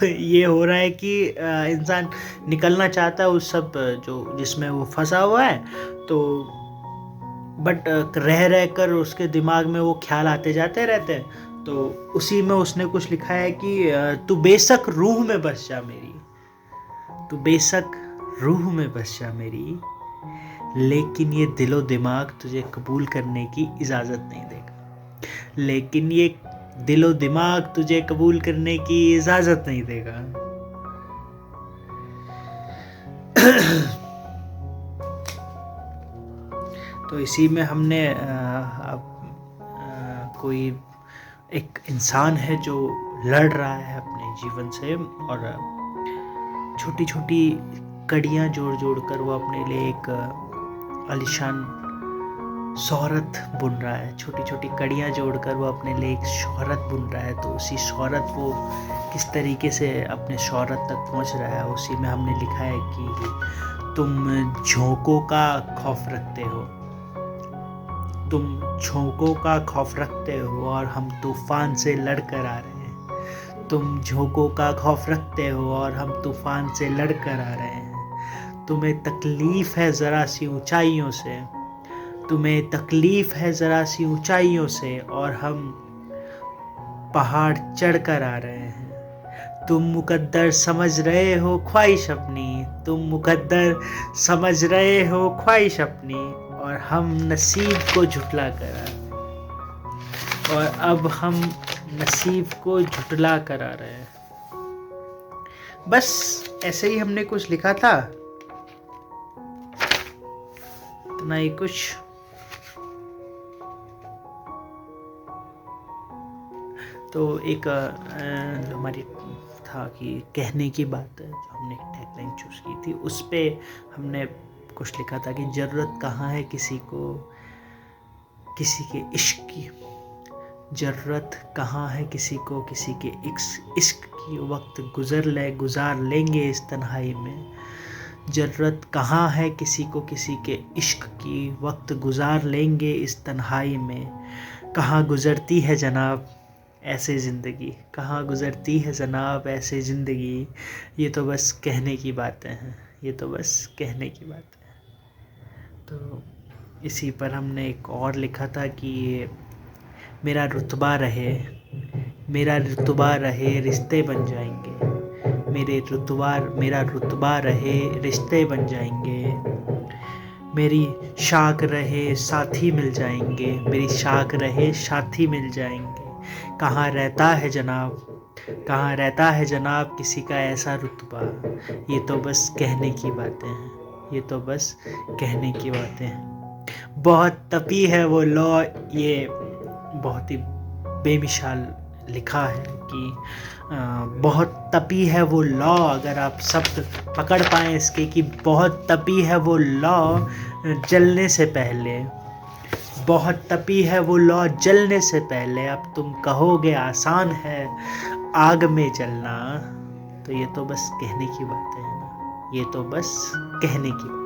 ये हो रहा है कि इंसान निकलना चाहता है उस सब जो जिसमें वो फँसा हुआ है, तो बट रह रह कर उसके दिमाग में वो ख्याल आते जाते रहते हैं। तो उसी में उसने कुछ लिखा है कि तू बेशक रूह में बस जा मेरी, तू बेशक रूह में बस जा मेरी, लेकिन ये दिलो दिमाग तुझे कबूल करने की इजाज़त नहीं देगा। लेकिन ये दिलो दिमाग तुझे कबूल करने की इजाज़त नहीं देगा। तो इसी में हमने कोई एक इंसान है जो लड़ रहा है अपने जीवन से, और छोटी छोटी कड़ियाँ जोड़ जोड़ कर वो अपने लिए एक आलीशान शोहरत बुन रहा है। छोटी छोटी कड़ियाँ जोड़कर वो अपने लिए एक शोहरत बुन रहा है। तो उसी शोहरत वो किस तरीके से अपने शोहरत तक पहुंच रहा है, उसी में हमने लिखा है कि तुम झोंकों का खौफ रखते हो, तुम झोंकों का खौफ रखते हो और हम तूफान से लड़कर आ रहे हैं। तुम झोंकों का खौफ रखते हो और हम तूफान से लड़कर आ रहे हैं। तुम्हें तकलीफ़ है ज़रा सी ऊंचाइयों से, तुम्हें तकलीफ़ है ज़रा सी ऊंचाइयों से, और हम पहाड़ चढ़ कर आ रहे हैं। तुम मुकद्दर समझ रहे हो ख्वाहिश अपनी, तुम मुकद्दर समझ रहे हो ख्वाहिश अपनी, और हम नसीब को झुठला कर आ रहे हैं। और अब हम नसीब को झुठला कर आ रहे हैं। बस ऐसे ही हमने कुछ लिखा था, इतना ही कुछ। तो एक जो हमारी था कि कहने की बात है, जो हमने टैगलाइन चूज़ की थी, उस पे हमने कुछ लिखा था कि ज़रूरत कहाँ है किसी को किसी के इश्क की, ज़रूरत कहाँ है किसी को किसी के इश्क की, वक्त गुजार लेंगे इस तन्हाई में। ज़रूरत कहाँ है किसी को किसी के इश्क की, वक्त गुजार लेंगे इस तन्हाई में। कहाँ गुज़रती है जनाब ऐसे ज़िंदगी, कहाँ गुज़रती है जनाब ऐसे ज़िंदगी। ये तो बस कहने की बातें हैं, ये तो बस कहने की बातें हैं। तो इसी पर हमने एक और लिखा था कि मेरा रुतबा रहे, मेरा रुतबा रहे रिश्ते बन जाएंगे, मेरा रुतबा रहे रिश्ते बन जाएंगे। मेरी शाख रहे साथी मिल जाएंगे, मेरी शाख रहे साथी मिल जाएंगे। कहाँ रहता है जनाब, कहाँ रहता है जनाब किसी का ऐसा रुतबा। ये तो बस कहने की बातें हैं, ये तो बस कहने की बातें हैं। बहुत तपी है वो लौ, ये बहुत ही बेमिसाल लिखा है कि बहुत तपी है वो लौ। अगर आप शब्द पकड़ पाएँ इसके कि बहुत तपी है वो लौ जलने से पहले, बहुत तपी है वो लौ जलने से पहले। अब तुम कहोगे आसान है आग में जलना। तो ये तो बस कहने की बातें हैं ना, ये तो बस कहने की बात।